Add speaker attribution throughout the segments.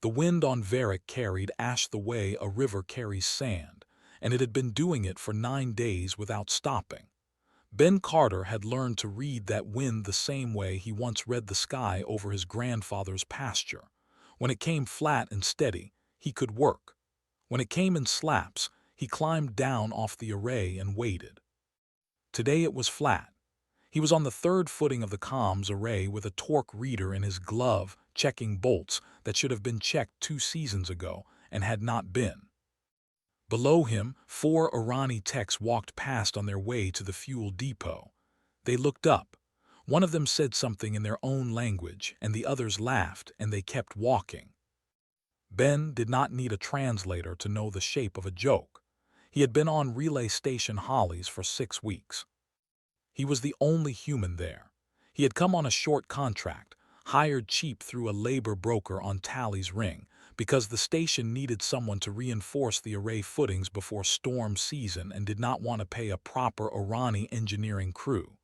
Speaker 1: The wind on Varric carried ash the way a river carries sand, and it had been doing it for 9 days without stopping. Ben Carter had learned to read that wind the same way he once read the sky over his grandfather's pasture. When it came flat and steady, he could work. When it came in slaps, he climbed down off the array and waited. Today it was flat. He was on the third footing of the comms array with a torque reader in his glove, checking bolts that should have been checked 2 seasons ago and had not been. Below him, 4 Irani techs walked past on their way to the fuel depot. They looked up. One of them said something in their own language, and the others laughed, and they kept walking. Ben did not need a translator to know the shape of a joke. He had been on relay station Hollies for 6 weeks. He was the only human there. He had come on a short contract, hired cheap through a labor broker on Tally's Ring, because the station needed someone to reinforce the array footings before storm season and did not want to pay a proper Irani engineering crew.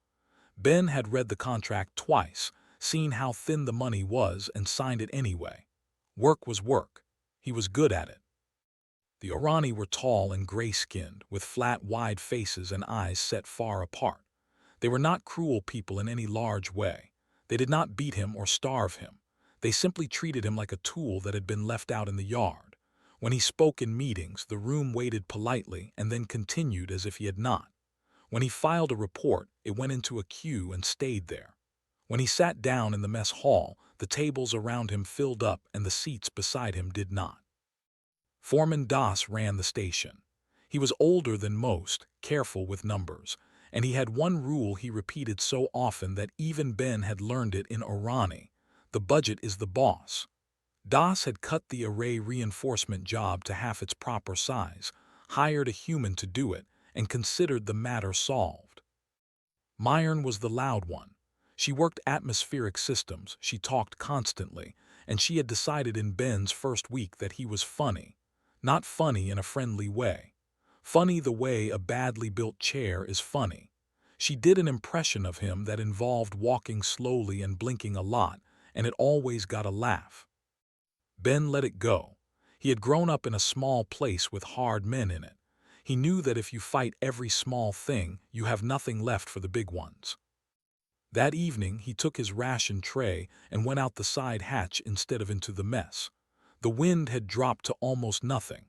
Speaker 1: Ben had read the contract twice, seen how thin the money was, and signed it anyway. Work was work. He was good at it. The Irani were tall and gray-skinned, with flat, wide faces and eyes set far apart. They were not cruel people in any large way. They did not beat him or starve him. They simply treated him like a tool that had been left out in the yard. When he spoke in meetings, the room waited politely and then continued as if he had not. When he filed a report, it went into a queue and stayed there. When he sat down in the mess hall, the tables around him filled up and the seats beside him did not. Foreman Das ran the station. He was older than most, careful with numbers, and he had one rule he repeated so often that even Ben had learned it in Irani: the budget is the boss. Das had cut the array reinforcement job to half its proper size, hired a human to do it, and considered the matter solved. Myron was the loud one. She worked atmospheric systems, she talked constantly, and she had decided in Ben's first week that he was funny. Not funny in a friendly way. Funny the way a badly built chair is funny. She did an impression of him that involved walking slowly and blinking a lot, and it always got a laugh. Ben let it go. He had grown up in a small place with hard men in it. He knew that if you fight every small thing, you have nothing left for the big ones. That evening, he took his ration tray and went out the side hatch instead of into the mess. The wind had dropped to almost nothing.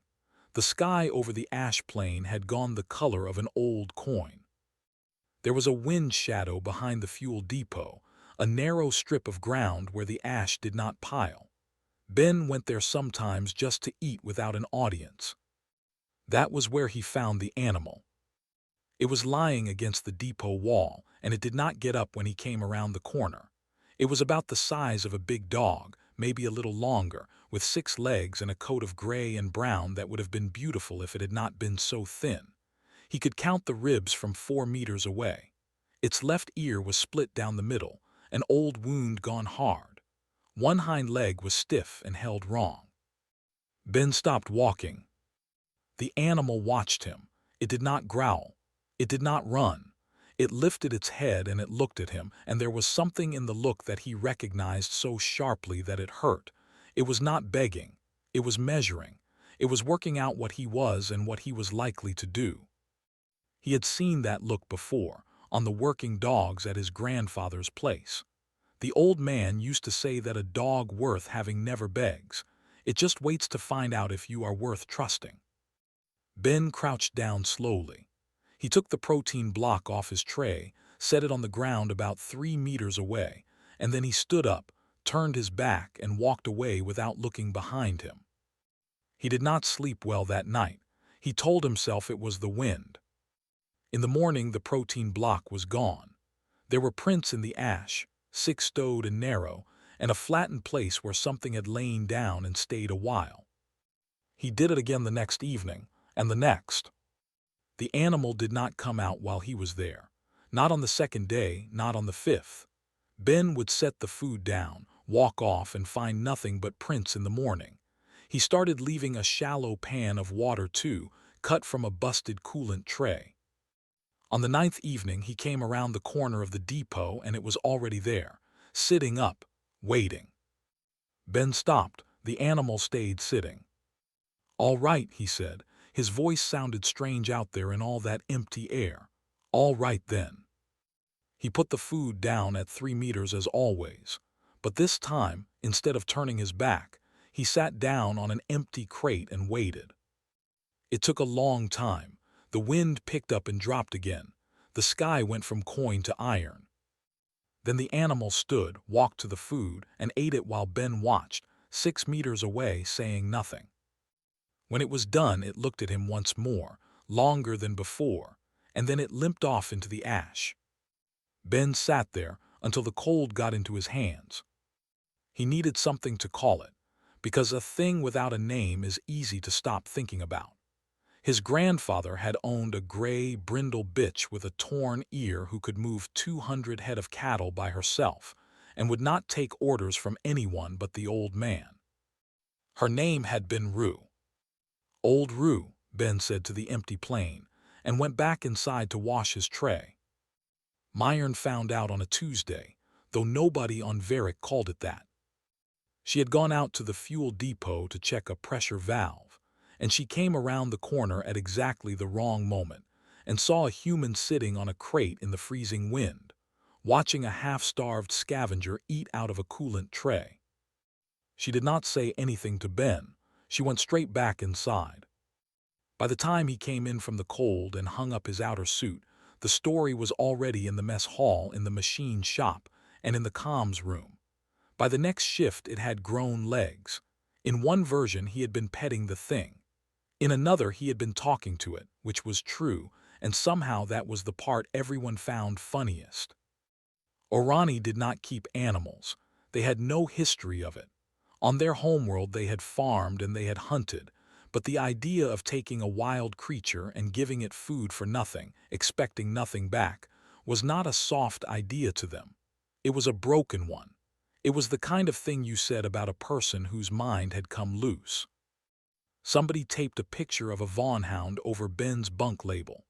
Speaker 1: The sky over the ash plain had gone the color of an old coin. There was a wind shadow behind the fuel depot, a narrow strip of ground where the ash did not pile. Ben went there sometimes just to eat without an audience. That was where he found the animal. It was lying against the depot wall, and it did not get up when he came around the corner. It was about the size of a big dog, maybe a little longer, with 6 legs and a coat of gray and brown that would have been beautiful if it had not been so thin. He could count the ribs from 4 meters away. Its left ear was split down the middle, an old wound gone hard. One hind leg was stiff and held wrong. Ben stopped walking. The animal watched him. It did not growl. It did not run. It lifted its head and it looked at him, and there was something in the look that he recognized so sharply that it hurt. It was not begging. It was measuring. It was working out what he was and what he was likely to do. He had seen that look before, on the working dogs at his grandfather's place. The old man used to say that a dog worth having never begs. It just waits to find out if you are worth trusting. Ben crouched down slowly. He took the protein block off his tray, set it on the ground about 3 meters away, and then he stood up, turned his back, and walked away without looking behind him. He did not sleep well that night. He told himself it was the wind. In the morning, the protein block was gone. There were prints in the ash, 6-toed and narrow, and a flattened place where something had lain down and stayed a while. He did it again the next evening, and the next. The animal did not come out while he was there. Not on the 2nd day, not on the 5th. Ben would set the food down, walk off, and find nothing but prints in the morning. He started leaving a shallow pan of water too, cut from a busted coolant tray. On the 9th evening, he came around the corner of the depot and it was already there, sitting up, waiting. Ben stopped. The animal stayed sitting. "All right," he said. His voice sounded strange out there in all that empty air. "All right then." He put the food down at 3 meters as always. But this time, instead of turning his back, he sat down on an empty crate and waited. It took a long time. The wind picked up and dropped again. The sky went from coin to iron. Then the animal stood, walked to the food, and ate it while Ben watched, 6 meters away, saying nothing. When it was done, it looked at him once more, longer than before, and then it limped off into the ash. Ben sat there until the cold got into his hands. He needed something to call it, because a thing without a name is easy to stop thinking about. His grandfather had owned a gray, brindle bitch with a torn ear who could move 200 head of cattle by herself and would not take orders from anyone but the old man. Her name had been Rue. "Old Rue," Ben said to the empty plane, and went back inside to wash his tray. Myron found out on a Tuesday, though nobody on Varick called it that. She had gone out to the fuel depot to check a pressure valve, and she came around the corner at exactly the wrong moment and saw a human sitting on a crate in the freezing wind, watching a half-starved scavenger eat out of a coolant tray. She did not say anything to Ben. She went straight back inside. By the time he came in from the cold and hung up his outer suit, the story was already in the mess hall, in the machine shop, and in the comms room. By the next shift it had grown legs. In one version he had been petting the thing. In another he had been talking to it, which was true, and somehow that was the part everyone found funniest. Orani did not keep animals. They had no history of it. On their homeworld they had farmed and they had hunted, but the idea of taking a wild creature and giving it food for nothing, expecting nothing back, was not a soft idea to them. It was a broken one. It was the kind of thing you said about a person whose mind had come loose. Somebody taped a picture of a Vaughn hound over Ben's bunk label.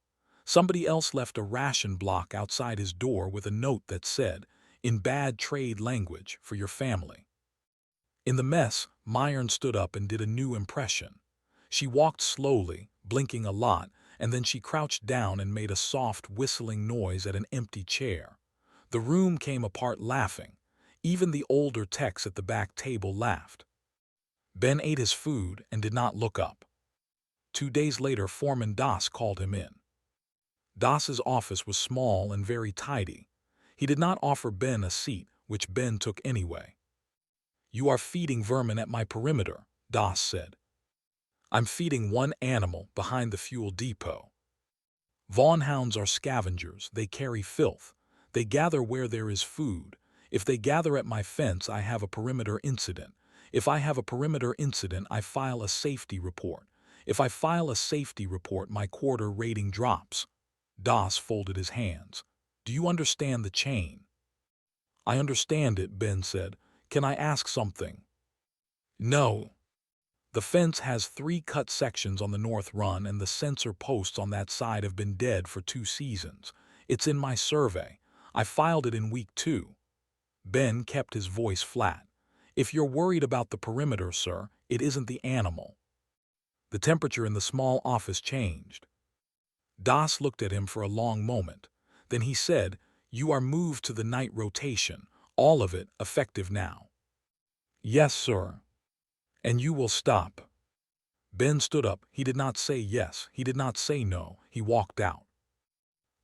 Speaker 1: Somebody else left a ration block outside his door with a note that said, "In bad trade language, for your family." In the mess, Myron stood up and did a new impression. She walked slowly, blinking a lot, and then she crouched down and made a soft whistling noise at an empty chair. The room came apart laughing. Even the older techs at the back table laughed. Ben ate his food and did not look up. 2 days later, Foreman Das called him in. Das's office was small and very tidy. He did not offer Ben a seat, which Ben took anyway. "You are feeding vermin at my perimeter," Das said. "I'm feeding one animal behind the fuel depot. Vaughn hounds are scavengers. They carry filth. They gather where there is food. If they gather at my fence, I have a perimeter incident. If I have a perimeter incident, I file a safety report. If I file a safety report, my quarter rating drops." Das folded his hands. "Do you understand the chain?" "I understand it," Ben said. "Can I ask something?" "No." "The fence has 3 cut sections on the north run, and the sensor posts on that side have been dead for 2 seasons. It's in my survey. I filed it in week 2. Ben kept his voice flat. "If you're worried about the perimeter, sir, it isn't the animal." The temperature in the small office changed. Das looked at him for a long moment. Then he said, "You are moved to the night rotation, all of it effective now." "Yes, sir." "And you will stop." Ben stood up. He did not say yes. He did not say no. He walked out.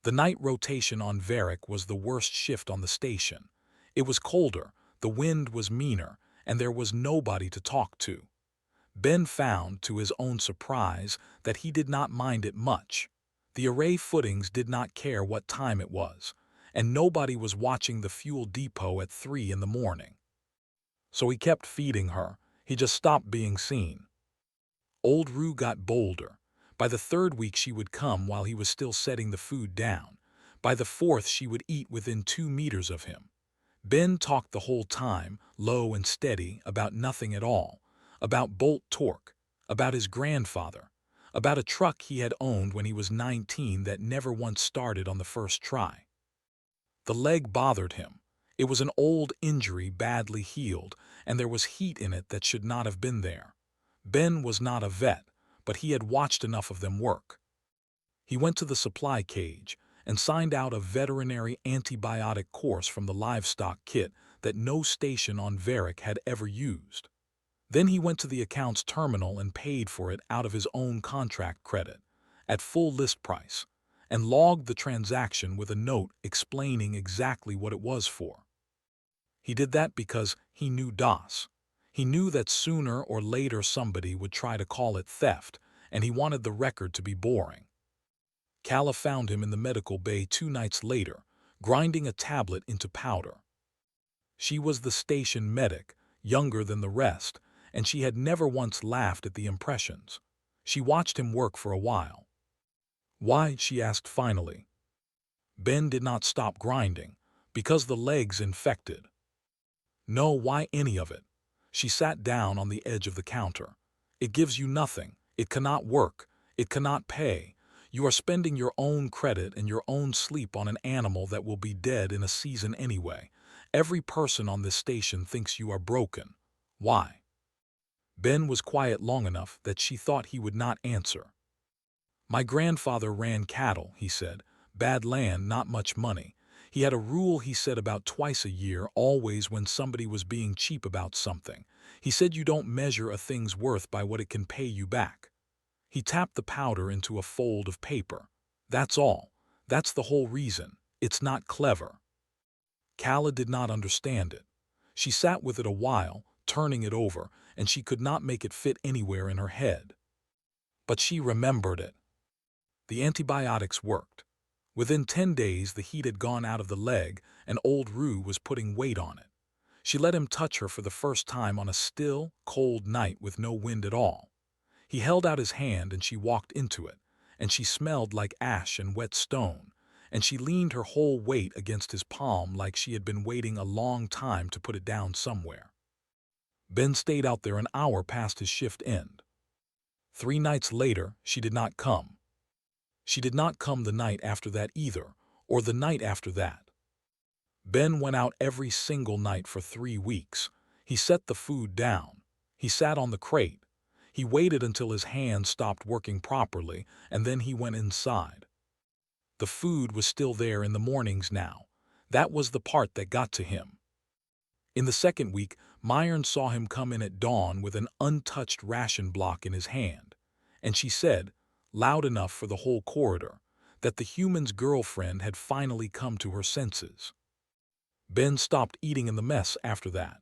Speaker 1: The night rotation on Varick was the worst shift on the station. It was colder, the wind was meaner, and there was nobody to talk to. Ben found, to his own surprise, that he did not mind it much. The array footings did not care what time it was, and nobody was watching the fuel depot at 3 in the morning. So he kept feeding her. He just stopped being seen. Old Rue got bolder. By the 3rd week she would come while he was still setting the food down. By the 4th she would eat within 2 meters of him. Ben talked the whole time, low and steady, about nothing at all. About bolt torque, about his grandfather, about a truck he had owned when he was 19 that never once started on the first try. The leg bothered him. It was an old injury badly healed, and there was heat in it that should not have been there. Ben was not a vet, but he had watched enough of them work. He went to the supply cage and signed out a veterinary antibiotic course from the livestock kit that no station on Varick had ever used. Then he went to the accounts terminal and paid for it out of his own contract credit, at full list price, and logged the transaction with a note explaining exactly what it was for. He did that because he knew DOS. He knew that sooner or later somebody would try to call it theft, and he wanted the record to be boring. Calla found him in the medical bay 2 nights later, grinding a tablet into powder. She was the station medic, younger than the rest, and she had never once laughed at the impressions. She watched him work for a while. "Why?" she asked finally. Ben did not stop grinding, because the leg's infected. "No, why any of it?" She sat down on the edge of the counter. "It gives you nothing. It cannot work. It cannot pay. You are spending your own credit and your own sleep on an animal that will be dead in a season anyway. Every person on this station thinks you are broken. Why?" Ben was quiet long enough that she thought he would not answer. "My grandfather ran cattle," he said. "Bad land, not much money. He had a rule, he said, about twice a year, always when somebody was being cheap about something. He said you don't measure a thing's worth by what it can pay you back." He tapped the powder into a fold of paper. "That's all. That's the whole reason. It's not clever." Calla did not understand it. She sat with it a while, turning it over, and she could not make it fit anywhere in her head. But she remembered it. The antibiotics worked. Within 10 days the heat had gone out of the leg, and old Rue was putting weight on it. She let him touch her for the first time on a still, cold night with no wind at all. He held out his hand and she walked into it, and she smelled like ash and wet stone, and she leaned her whole weight against his palm like she had been waiting a long time to put it down somewhere. Ben stayed out there an hour past his shift end. 3 nights later, she did not come. She did not come the night after that either, or the night after that. Ben went out every single night for 3 weeks. He set the food down. He sat on the crate. He waited until his hands stopped working properly, and then he went inside. The food was still there in the mornings now. That was the part that got to him. In the second week, Myron saw him come in at dawn with an untouched ration block in his hand, and she said, loud enough for the whole corridor, that the human's girlfriend had finally come to her senses. Ben stopped eating in the mess after that.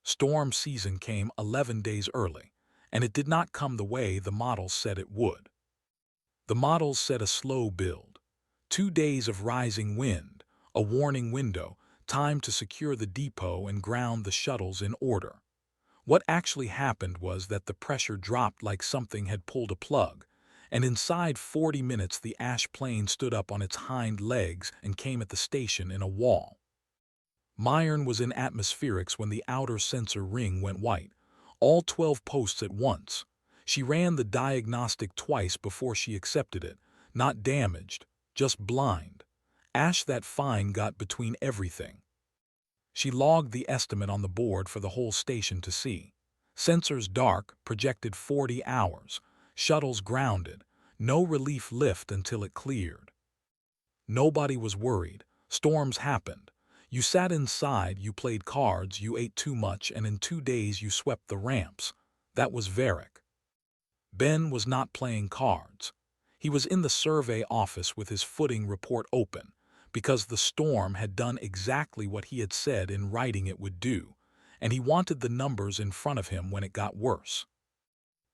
Speaker 1: Storm season came 11 days early, and it did not come the way the models said it would. The models said a slow build, 2 days of rising wind, a warning window, time to secure the depot and ground the shuttles in order. What actually happened was that the pressure dropped like something had pulled a plug, and inside 40 minutes the ash plane stood up on its hind legs and came at the station in a wall. Myron was in atmospherics when the outer sensor ring went white, all 12 posts at once. She ran the diagnostic twice before she accepted it, not damaged, just blind. Ash that fine got between everything. She logged the estimate on the board for the whole station to see. Sensors dark, projected 40 hours. Shuttles grounded. No relief lift until it cleared. Nobody was worried. Storms happened. You sat inside, you played cards, you ate too much, and in 2 days you swept the ramps. That was Varick. Ben was not playing cards. He was in the survey office with his footing report open, because the storm had done exactly what he had said in writing it would do, and he wanted the numbers in front of him when it got worse.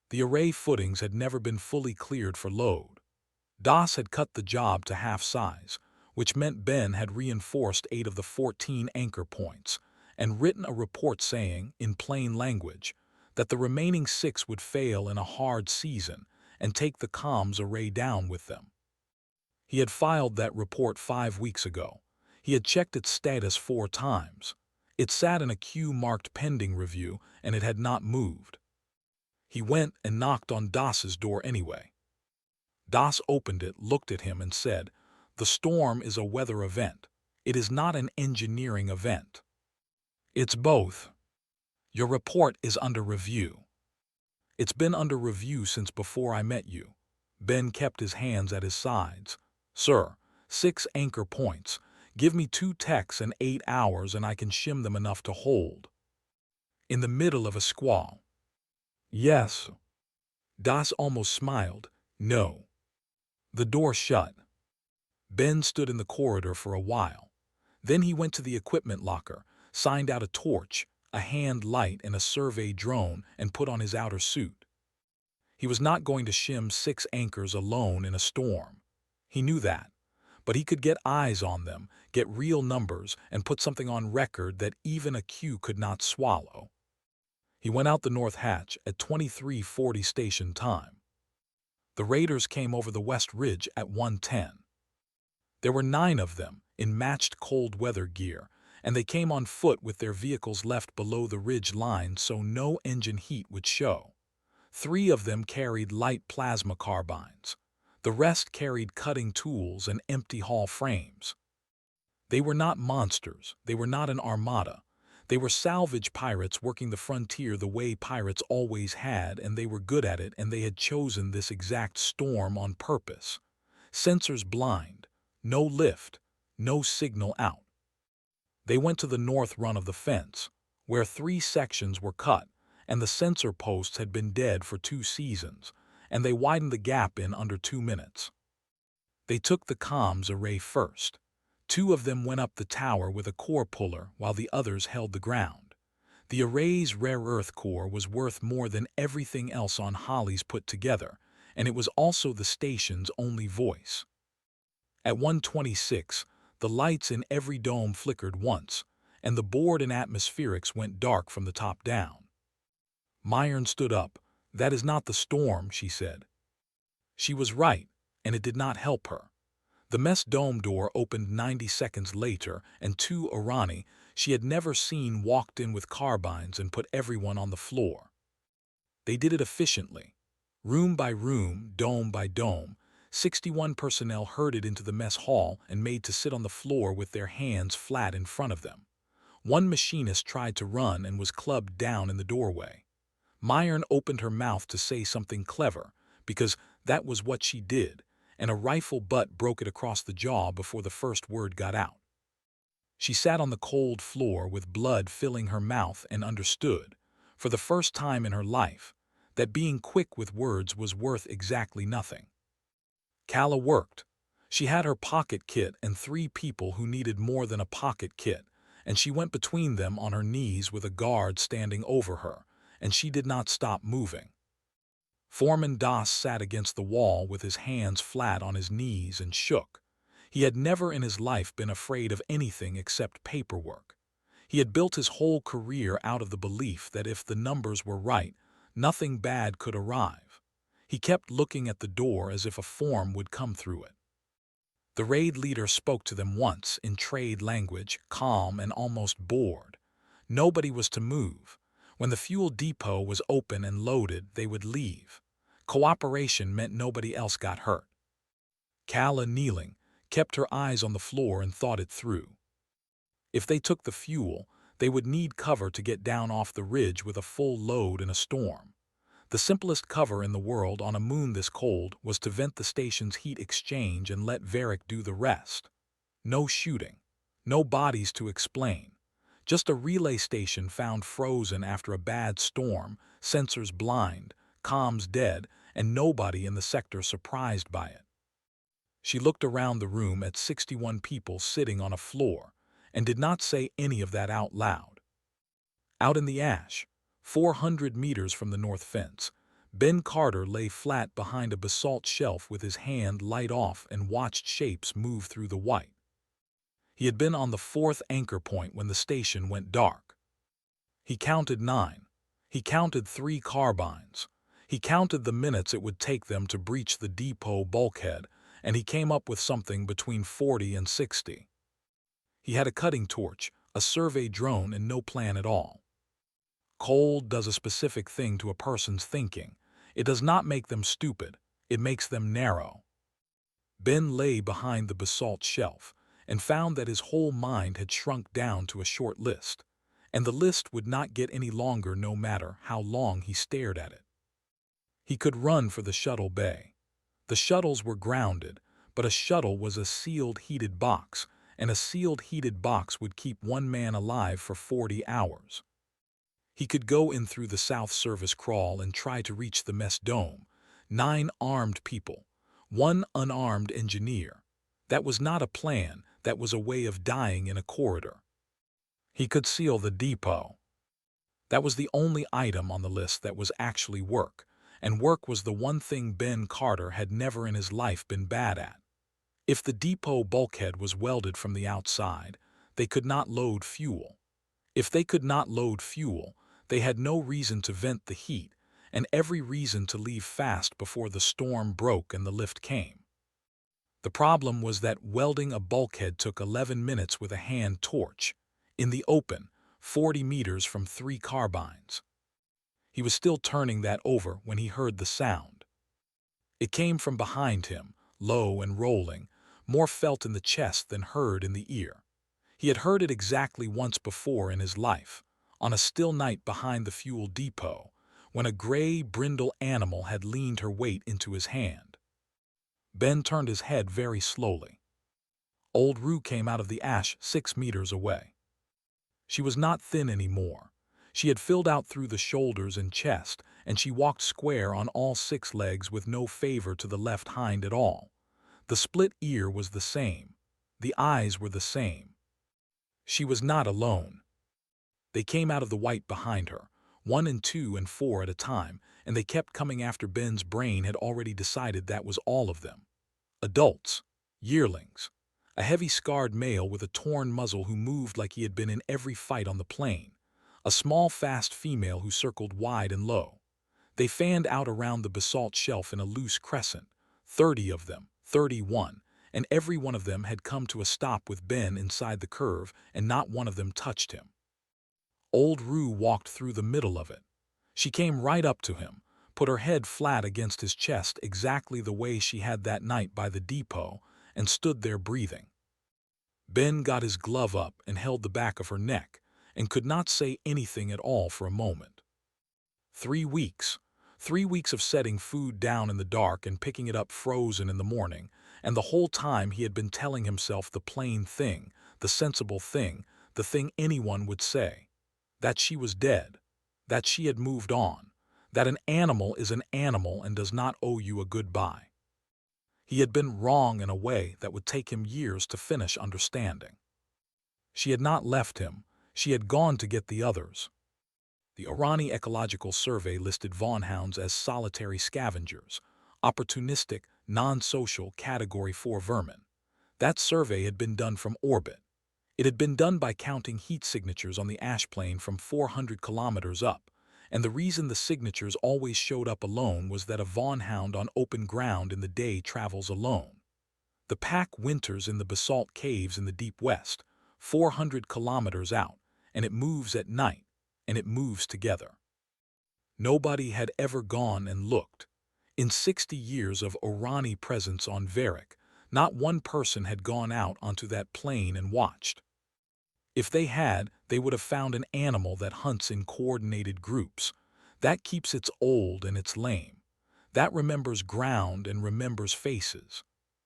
Speaker 1: The array footings had never been fully cleared for load. DOS had cut the job to half size, which meant Ben had reinforced 8 of the 14 anchor points and written a report saying, in plain language, that the remaining 6 would fail in a hard season and take the comms array down with them. He had filed that report 5 weeks ago. He had checked its status 4 times. It sat in a queue marked pending review, and it had not moved. He went and knocked on DOS's door anyway. DOS opened it, looked at him, and said, "The storm is a weather event. It is not an engineering event. It's both. Your report is under review. It's been under review since before I met you. Ben kept his hands at his sides. Sir, 6 anchor points. Give me 2 techs and 8 hours and I can shim them enough to hold. In the middle of a squall. Yes. Das almost smiled. No. The door shut. Ben stood in the corridor for a while. Then he went to the equipment locker, signed out a torch, a hand light and a survey drone, and put on his outer suit. He was not going to shim 6 anchors alone in a storm. He knew that. But he could get eyes on them, get real numbers, and put something on record that even a Q could not swallow. He went out the north hatch at 23:40 station time. The raiders came over the west ridge at 1:10. There were 9 of them, in matched cold weather gear, and they came on foot with their vehicles left below the ridge line so no engine heat would show. 3 of them carried light plasma carbines. The rest carried cutting tools and empty Holl frames. They were not monsters, they were not an armada. They were salvage pirates working the frontier the way pirates always had, and they were good at it, and they had chosen this exact storm on purpose. Sensors blind, no lift, no signal out. They went to the north run of the fence, where 3 sections were cut, and the sensor posts had been dead for 2 seasons, and they widened the gap in under 2 minutes. They took the comms array first. 2 of them went up the tower with a core puller while the others held the ground. The array's rare earth core was worth more than everything else on Holly's put together, and it was also the station's only voice. At 1:26, the lights in every dome flickered once, and the board and atmospherics went dark from the top down. Myron stood up. That is not the storm, she said. She was right, and it did not help her. The mess dome door opened 90 seconds later, and 2 Irani she had never seen walked in with carbines and put everyone on the floor. They did it efficiently. Room by room, dome by dome, 61 personnel herded into the mess hall and made to sit on the floor with their hands flat in front of them. 1 machinist tried to run and was clubbed down in the doorway. Myron opened her mouth to say something clever, because that was what she did, and a rifle butt broke it across the jaw before the first word got out. She sat on the cold floor with blood filling her mouth and understood, for the first time in her life, that being quick with words was worth exactly nothing. Kala worked. She had her pocket kit and 3 people who needed more than a pocket kit, and she went between them on her knees with a guard standing over her, and she did not stop moving. Foreman Das sat against the wall with his hands flat on his knees and shook. He had never in his life been afraid of anything except paperwork. He had built his whole career out of the belief that if the numbers were right, nothing bad could arrive. He kept looking at the door as if a form would come through it. The raid leader spoke to them once in trade language, calm and almost bored. Nobody was to move. When the fuel depot was open and loaded, they would leave. Cooperation meant nobody else got hurt. Kala, kneeling, kept her eyes on the floor and thought it through. If they took the fuel, they would need cover to get down off the ridge with a full load in a storm. The simplest cover in the world on a moon this cold was to vent the station's heat exchange and let Varric do the rest. No shooting. No bodies to explain. Just a relay station found frozen after a bad storm, sensors blind, comms dead, and nobody in the sector surprised by it. She looked around the room at 61 people sitting on a floor, and did not say any of that out loud. Out in the ash, 400 meters from the north fence, Ben Carter lay flat behind a basalt shelf with his hand light off and watched shapes move through the white. He had been on the 4th anchor point when the station went dark. He counted 9. He counted 3 carbines. He counted the minutes it would take them to breach the depot bulkhead, and he came up with something between 40 and 60. He had a cutting torch, a survey drone, and no plan at all. Cold does a specific thing to a person's thinking. It does not make them stupid. It makes them narrow. Ben lay behind the basalt shelf, and found that his whole mind had shrunk down to a short list, and the list would not get any longer no matter how long he stared at it. He could run for the shuttle bay. The shuttles were grounded, but a shuttle was a sealed heated box, and a sealed heated box would keep one man alive for 40 hours. He could go in through the South Service crawl and try to reach the mess dome. 9 armed people, 1 unarmed engineer. That was not a plan, that was a way of dying in a corridor. He could seal the depot. That was the only item on the list that was actually work, and work was the one thing Ben Carter had never in his life been bad at. If the depot bulkhead was welded from the outside, they could not load fuel. If they could not load fuel, they had no reason to vent the heat, and every reason to leave fast before the storm broke and the lift came. The problem was that welding a bulkhead took 11 minutes with a hand torch, in the open, 40 meters from 3 carbines. He was still turning that over when he heard the sound. It came from behind him, low and rolling, more felt in the chest than heard in the ear. He had heard it exactly once before in his life, on a still night behind the fuel depot, when a gray, brindle animal had leaned her weight into his hand. Ben turned his head very slowly. Old Rue came out of the ash 6 meters away. She was not thin anymore. She had filled out through the shoulders and chest, and she walked square on all 6 legs with no favor to the left hind at all. The split ear was the same. The eyes were the same. She was not alone. They came out of the white behind her, 1 and 2 and 4 at a time, and they kept coming after Ben's brain had already decided that was all of them. Adults, yearlings, a heavy scarred male with a torn muzzle who moved like he had been in every fight on the plane, a small fast female who circled wide and low. They fanned out around the basalt shelf in a loose crescent, 30 of them, 31, and every one of them had come to a stop with Ben inside the curve, and not one of them touched him. Old Rue walked through the middle of it. She came right up to him, put her head flat against his chest exactly the way she had that night by the depot, and stood there breathing. Ben got his glove up and held the back of her neck, and could not say anything at all for a moment. 3 weeks. 3 weeks of setting food down in the dark and picking it up frozen in the morning, and the whole time he had been telling himself the plain thing, the sensible thing, the thing anyone would say. That she was dead, that she had moved on, that an animal is an animal and does not owe you a goodbye. He had been wrong in a way that would take him years to finish understanding. She had not left him, she had gone to get the others. The Irani Ecological Survey listed Vaughnhounds as solitary scavengers, opportunistic, non-social Category 4 vermin. That survey had been done from orbit. It had been done by counting heat signatures on the ash plane from 400 kilometers up, and the reason the signatures always showed up alone was that a Vaughnhound on open ground in the day travels alone. The pack winters in the basalt caves in the deep west, 400 kilometers out, and it moves at night, and it moves together. Nobody had ever gone and looked. In 60 years of Irani presence on Varric, not one person had gone out onto that plain and watched. If they had, they would have found an animal that hunts in coordinated groups. That keeps its old and its lame. That remembers ground and remembers faces.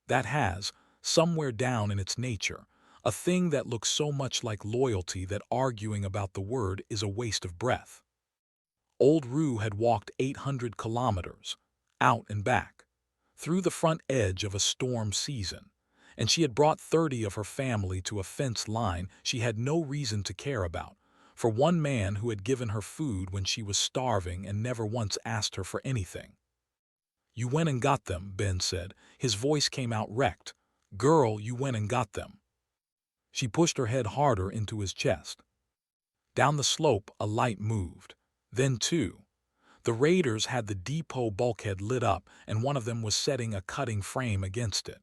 Speaker 1: That has, somewhere down in its nature, a thing that looks so much like loyalty that arguing about the word is a waste of breath. Old Rue had walked 800 kilometers, out and back, through the front edge of a storm season, and she had brought 30 of her family to a fence line she had no reason to care about, for one man who had given her food when she was starving and never once asked her for anything. "You went and got them," Ben said. His voice came out wrecked. "Girl, you went and got them." She pushed her head harder into his chest. Down the slope, a light moved. Then 2. The raiders had the depot bulkhead lit up, and one of them was setting a cutting frame against it.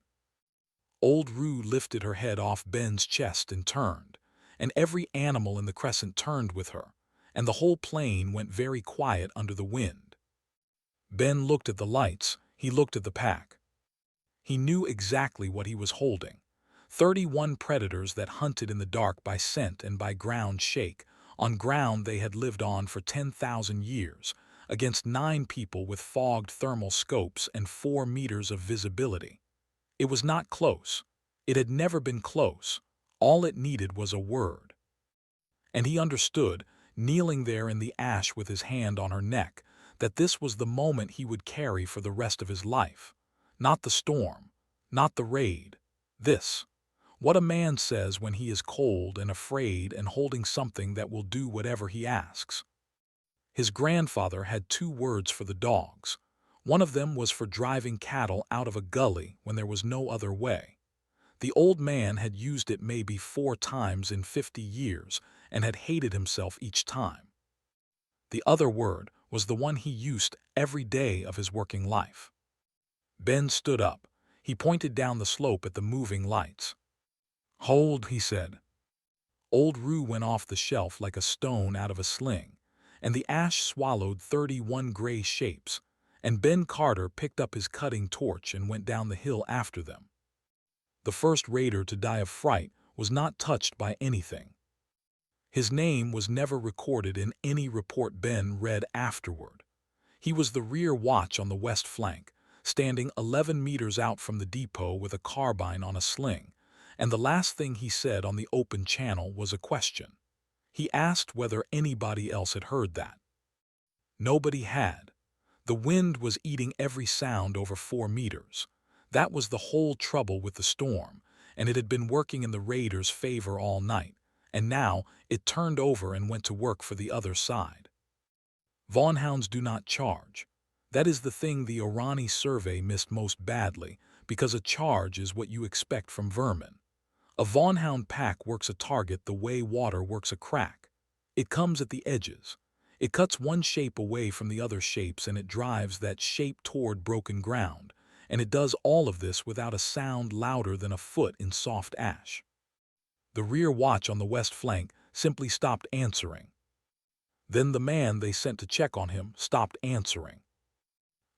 Speaker 1: Old Rue lifted her head off Ben's chest and turned, and every animal in the crescent turned with her, and the whole plane went very quiet under the wind. Ben looked at the lights, he looked at the pack. He knew exactly what he was holding. 31 predators that hunted in the dark by scent and by ground shake, on ground they had lived on for 10,000 years, against 9 people with fogged thermal scopes and 4 meters of visibility. It was not close. It had never been close. All it needed was a word. And he understood, kneeling there in the ash with his hand on her neck, that this was the moment he would carry for the rest of his life. Not the storm, not the raid. This. What a man says when he is cold and afraid and holding something that will do whatever he asks. His grandfather had 2 words for the dogs. One of them was for driving cattle out of a gully when there was no other way. The old man had used it maybe 4 times in 50 years and had hated himself each time. The other word was the one he used every day of his working life. Ben stood up. He pointed down the slope at the moving lights. "Hold," he said. Old Rue went off the shelf like a stone out of a sling, and the ash swallowed 31 gray shapes, and Ben Carter picked up his cutting torch and went down the hill after them. The first raider to die of fright was not touched by anything. His name was never recorded in any report Ben read afterward. He was the rear watch on the west flank, standing 11 meters out from the depot with a carbine on a sling, and the last thing he said on the open channel was a question. He asked whether anybody else had heard that. Nobody had. The wind was eating every sound over 4 meters. That was the whole trouble with the storm, and it had been working in the raiders' favor all night, and now it turned over and went to work for the other side. Vaughnhounds do not charge. That is the thing the Orani survey missed most badly, because a charge is what you expect from vermin. A Vaughnhound pack works a target the way water works a crack. It comes at the edges. It cuts one shape away from the other shapes and it drives that shape toward broken ground, and it does all of this without a sound louder than a foot in soft ash. The rear watch on the west flank simply stopped answering. Then the man they sent to check on him stopped answering.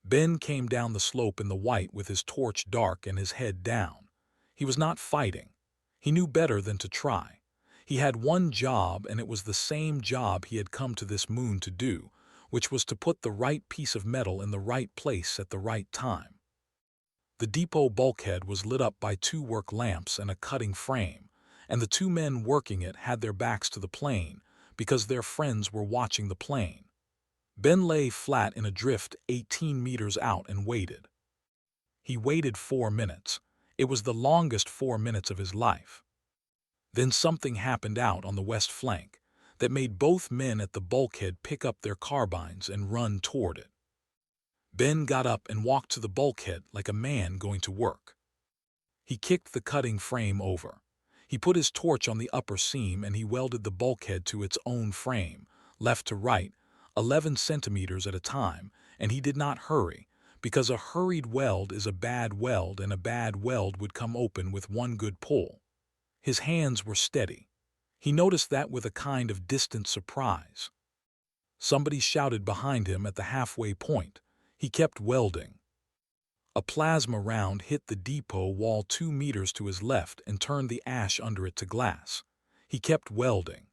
Speaker 1: Ben came down the slope in the white with his torch dark and his head down. He was not fighting. He knew better than to try. He had one job, and it was the same job he had come to this moon to do, which was to put the right piece of metal in the right place at the right time. The depot bulkhead was lit up by 2 work lamps and a cutting frame, and the 2 men working it had their backs to the plane, because their friends were watching the plane. Ben lay flat in a drift 18 meters out and waited. He waited 4 minutes. It was the longest 4 minutes of his life. Then something happened out on the west flank that made both men at the bulkhead pick up their carbines and run toward it. Ben got up and walked to the bulkhead like a man going to work. He kicked the cutting frame over. He put his torch on the upper seam and he welded the bulkhead to its own frame, left to right, 11 centimeters at a time, and he did not hurry, because a hurried weld is a bad weld and a bad weld would come open with one good pull. His hands were steady. He noticed that with a kind of distant surprise. Somebody shouted behind him at the halfway point. He kept welding. A plasma round hit the depot wall 2 meters to his left and turned the ash under it to glass. He kept welding.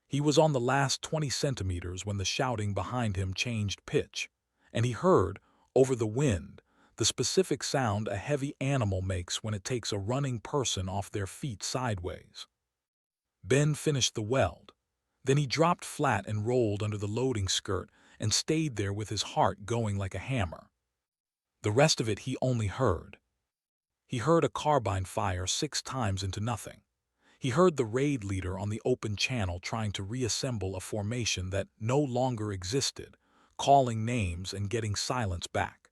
Speaker 1: He was on the last 20 centimeters when the shouting behind him changed pitch, and he heard, over the wind, the specific sound a heavy animal makes when it takes a running person off their feet sideways. Ben finished the weld. Then he dropped flat and rolled under the loading skirt and stayed there with his heart going like a hammer. The rest of it he only heard. He heard a carbine fire 6 times into nothing. He heard the raid leader on the open channel trying to reassemble a formation that no longer existed, calling names and getting silence back.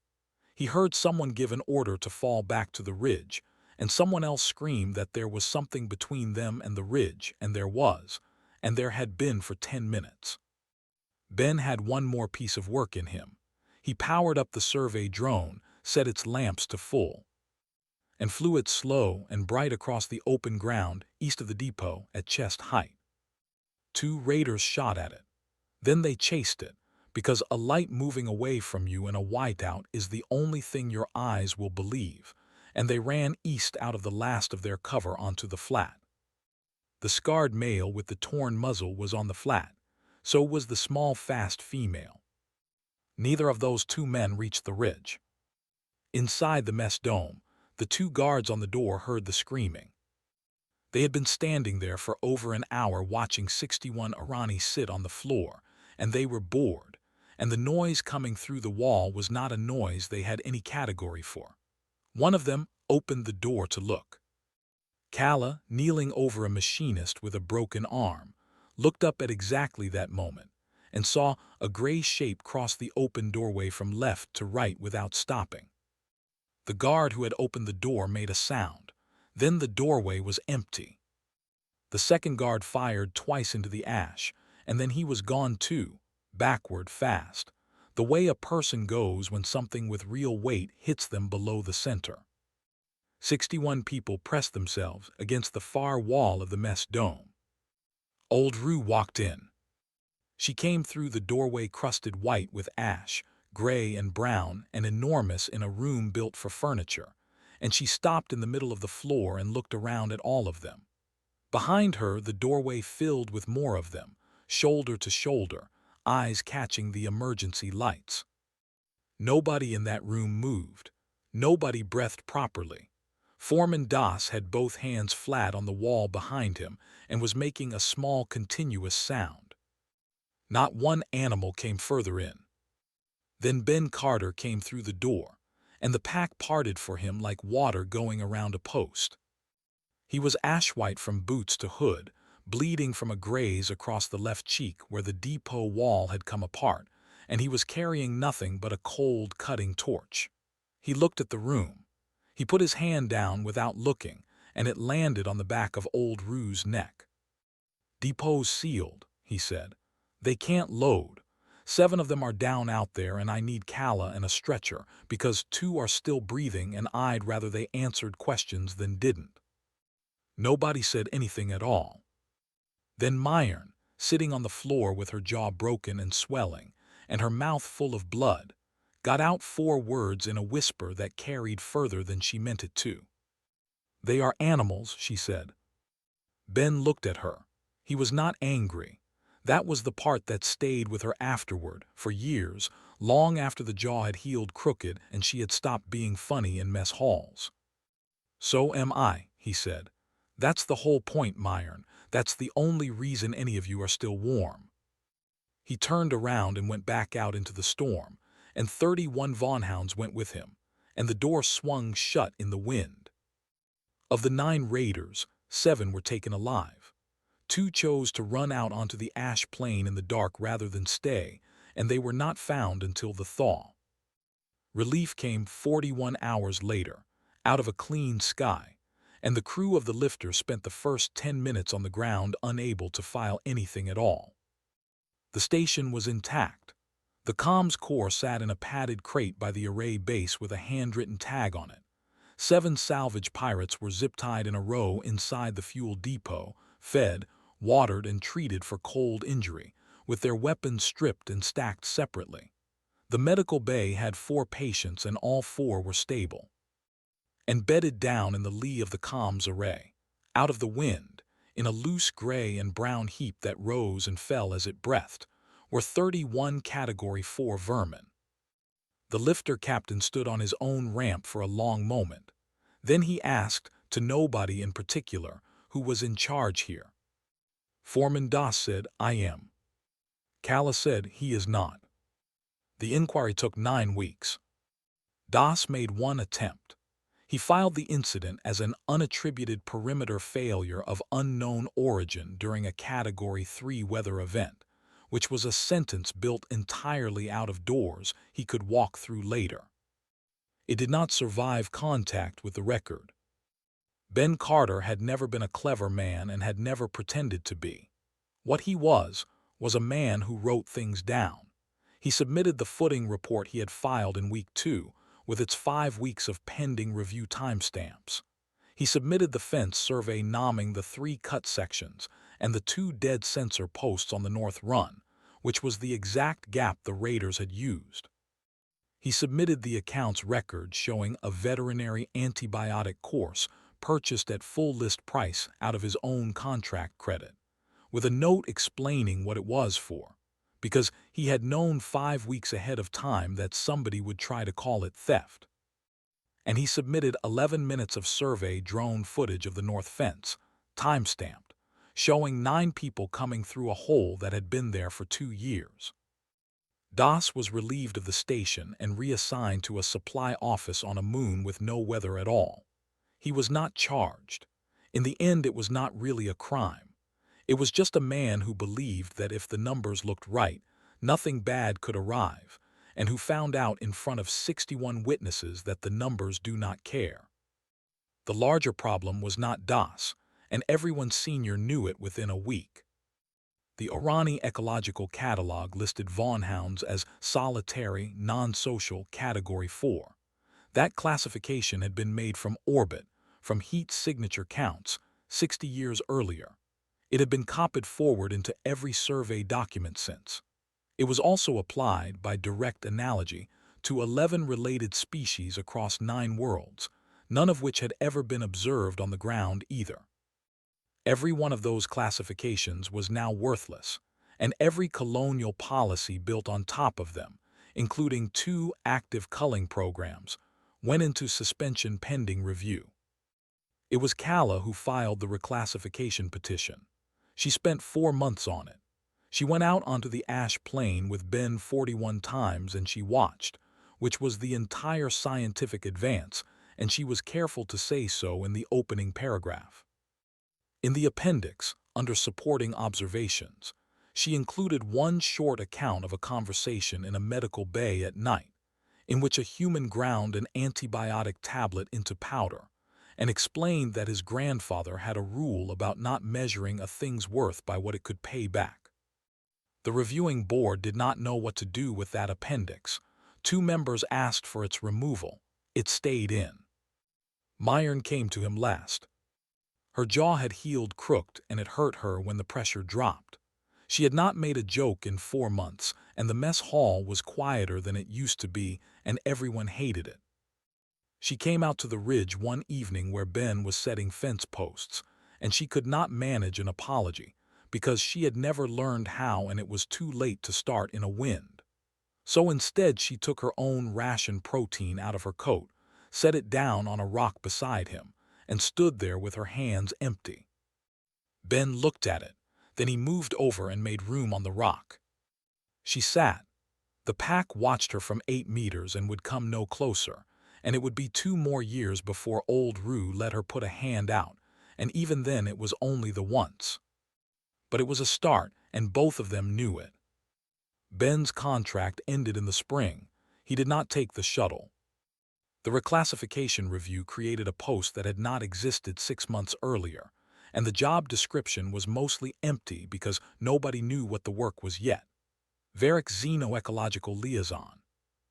Speaker 1: He heard someone give an order to fall back to the ridge, and someone else scream that there was something between them and the ridge, and there was, and there had been for 10 minutes. Ben had one more piece of work in him. He powered up the survey drone, set its lamps to full, and flew it slow and bright across the open ground east of the depot at chest height. 2 raiders shot at it. Then they chased it, because a light moving away from you in a whiteout is the only thing your eyes will believe, and they ran east out of the last of their cover onto the flat. The scarred male with the torn muzzle was on the flat, so was the small, fast female. Neither of those two men reached the ridge. Inside the mess dome, the two guards on the door heard the screaming. They had been standing there for over an hour watching 61 Irani sit on the floor, and they were bored, and the noise coming through the wall was not a noise they had any category for. One of them opened the door to look. Kala, kneeling over a machinist with a broken arm, looked up at exactly that moment and saw a gray shape cross the open doorway from left to right without stopping. The guard who had opened the door made a sound. Then the doorway was empty. The second guard fired twice into the ash, and then he was gone too, backward fast, the way a person goes when something with real weight hits them below the center. 61 people pressed themselves against the far wall of the mess dome. Old Rue walked in. She came through the doorway crusted white with ash, gray and brown and enormous in a room built for furniture, and she stopped in the middle of the floor and looked around at all of them. Behind her, the doorway filled with more of them, shoulder to shoulder, eyes catching the emergency lights. Nobody in that room moved. Nobody breathed properly. Foreman Das had both hands flat on the wall behind him and was making a small continuous sound. Not one animal came further in. Then Ben Carter came through the door, and the pack parted for him like water going around a post. He was ash-white from boots to hood, bleeding from a graze across the left cheek where the depot wall had come apart, and he was carrying nothing but a cold, cutting torch. He looked at the room. He put his hand down without looking, and it landed on the back of Old Rue's neck. "Depot's sealed," he said. "They can't load. 7 of them are down out there, and I need Kala and a stretcher, because 2 are still breathing, and I'd rather they answered questions than didn't." Nobody said anything at all. Then Myron, sitting on the floor with her jaw broken and swelling, and her mouth full of blood, got out 4 words in a whisper that carried further than she meant it to. "They are animals," she said. Ben looked at her. He was not angry. That was the part that stayed with her afterward, for years, long after the jaw had healed crooked and she had stopped being funny in mess halls. "So am I," he said. "That's the whole point, Myron. That's the only reason any of you are still warm." He turned around and went back out into the storm, and 31 Vonhounds went with him, and the door swung shut in the wind. Of the 9 raiders, 7 were taken alive. 2 chose to run out onto the ash plain in the dark rather than stay, and they were not found until the thaw. Relief came 41 hours later, out of a clean sky, and the crew of the lifter spent the first 10 minutes on the ground unable to file anything at all. The station was intact. The comms core sat in a padded crate by the array base with a handwritten tag on it. 7 salvage pirates were zip-tied in a row inside the fuel depot, fed, watered, and treated for cold injury, with their weapons stripped and stacked separately. The medical bay had 4 patients, and all 4 were stable. And bedded down in the lee of the comms array, out of the wind, in a loose gray and brown heap that rose and fell as it breathed, were 31 Category 4 vermin. The lifter captain stood on his own ramp for a long moment. Then he asked, to nobody in particular, who was in charge here. Foreman Das said, "I am." Kala said, "He is not." The inquiry took 9 weeks. Das made one attempt. He filed the incident as an unattributed perimeter failure of unknown origin during a Category 3 weather event, which was a sentence built entirely out of doors he could walk through later. It did not survive contact with the record. Ben Carter had never been a clever man and had never pretended to be. What he was a man who wrote things down. He submitted the footing report he had filed in week 2, with its 5 weeks of pending review timestamps. He submitted the fence survey nomming the 3 cut sections and the 2 dead sensor posts on the north run, which was the exact gap the raiders had used. He submitted the account's record showing a veterinary antibiotic course purchased at full list price out of his own contract credit, with a note explaining what it was for, because he had known 5 weeks ahead of time that somebody would try to call it theft. And he submitted 11 minutes of survey drone footage of the north fence, time-stamped, showing 9 people coming through a hole that had been there for 2 years. Das was relieved of the station and reassigned to a supply office on a moon with no weather at all. He was not charged. In the end, it was not really a crime. It was just a man who believed that if the numbers looked right, nothing bad could arrive, and who found out in front of 61 witnesses that the numbers do not care. The larger problem was not Das, and everyone senior knew it within a week. The Irani Ecological Catalog listed Vaughnhounds as solitary, non-social Category 4. That classification had been made from orbit, from heat signature counts, 60 years earlier. It had been copied forward into every survey document since. It was also applied, by direct analogy, to 11 related species across 9 worlds, none of which had ever been observed on the ground either. Every one of those classifications was now worthless, and every colonial policy built on top of them, including 2 active culling programs, went into suspension pending review. It was Kala who filed the reclassification petition. She spent 4 months on it. She went out onto the ash plain with Ben 41 times and she watched, which was the entire scientific advance, and she was careful to say so in the opening paragraph. In the appendix, under supporting observations, she included one short account of a conversation in a medical bay at night, in which a human ground an antibiotic tablet into powder, and explained that his grandfather had a rule about not measuring a thing's worth by what it could pay back. The reviewing board did not know what to do with that appendix. 2 members asked for its removal. It stayed in. Myron came to him last. Her jaw had healed crooked and it hurt her when the pressure dropped. She had not made a joke in 4 months, and the mess hall was quieter than it used to be, and everyone hated it. She came out to the ridge one evening where Ben was setting fence posts, and she could not manage an apology, because she had never learned how and it was too late to start in a wind. So instead she took her own ration protein out of her coat, set it down on a rock beside him, and stood there with her hands empty. Ben looked at it, then he moved over and made room on the rock. She sat. The pack watched her from 8 meters and would come no closer, and it would be 2 more years before old Rue let her put a hand out, and even then it was only the once. But it was a start, and both of them knew it. Ben's contract ended in the spring. He did not take the shuttle. The reclassification review created a post that had not existed 6 months earlier, and the job description was mostly empty because nobody knew what the work was yet. Varick Xenoecological Liaison.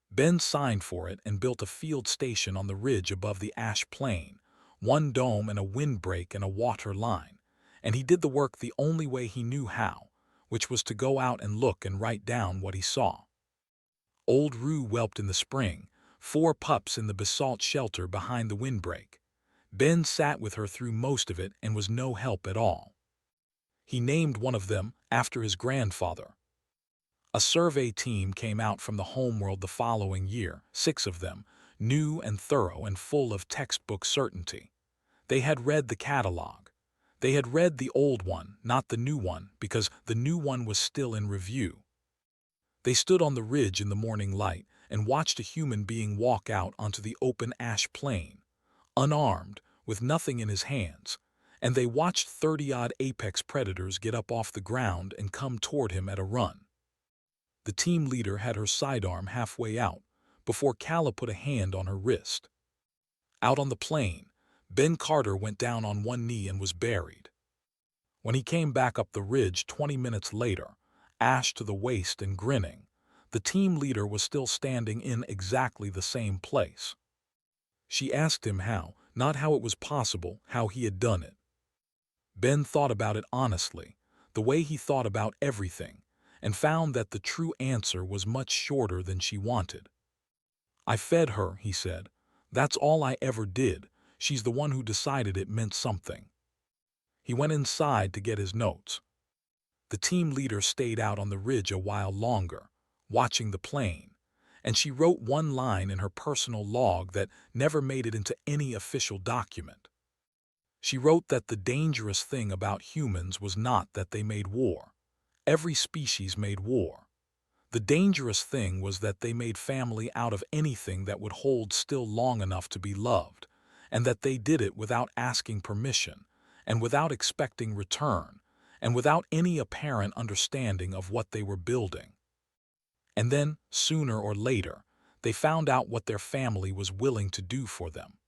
Speaker 1: Ben signed for it and built a field station on the ridge above the ash plain, 1 dome and a windbreak and a water line, and he did the work the only way he knew how, which was to go out and look and write down what he saw. Old Rue whelped in the spring, 4 pups in the basalt shelter behind the windbreak. Ben sat with her through most of it and was no help at all. He named one of them after his grandfather. A survey team came out from the homeworld the following year, 6 of them, new and thorough and full of textbook certainty. They had read the catalog. They had read the old one, not the new one, because the new one was still in review. They stood on the ridge in the morning light and watched a human being walk out onto the open ash plain, unarmed, with nothing in his hands, and they watched 30-odd apex predators get up off the ground and come toward him at a run. The team leader had her sidearm halfway out, before Kala put a hand on her wrist. Out on the plain, Ben Carter went down on one knee and was buried. When he came back up the ridge 20 minutes later, ash to the waist and grinning, the team leader was still standing in exactly the same place. She asked him how, not how it was possible, how he had done it. Ben thought about it honestly, the way he thought about everything, and found that the true answer was much shorter than she wanted. "I fed her," he said. "That's all I ever did. She's the one who decided it meant something." He went inside to get his notes. The team leader stayed out on the ridge a while longer, watching the plane, and she wrote one line in her personal log that never made it into any official document. She wrote that the dangerous thing about humans was not that they made war. Every species made war. The dangerous thing was that they made family out of anything that would hold still long enough to be loved, and that they did it without asking permission, and without expecting return, and without any apparent understanding of what they were building. And then, sooner or later, they found out what their family was willing to do for them.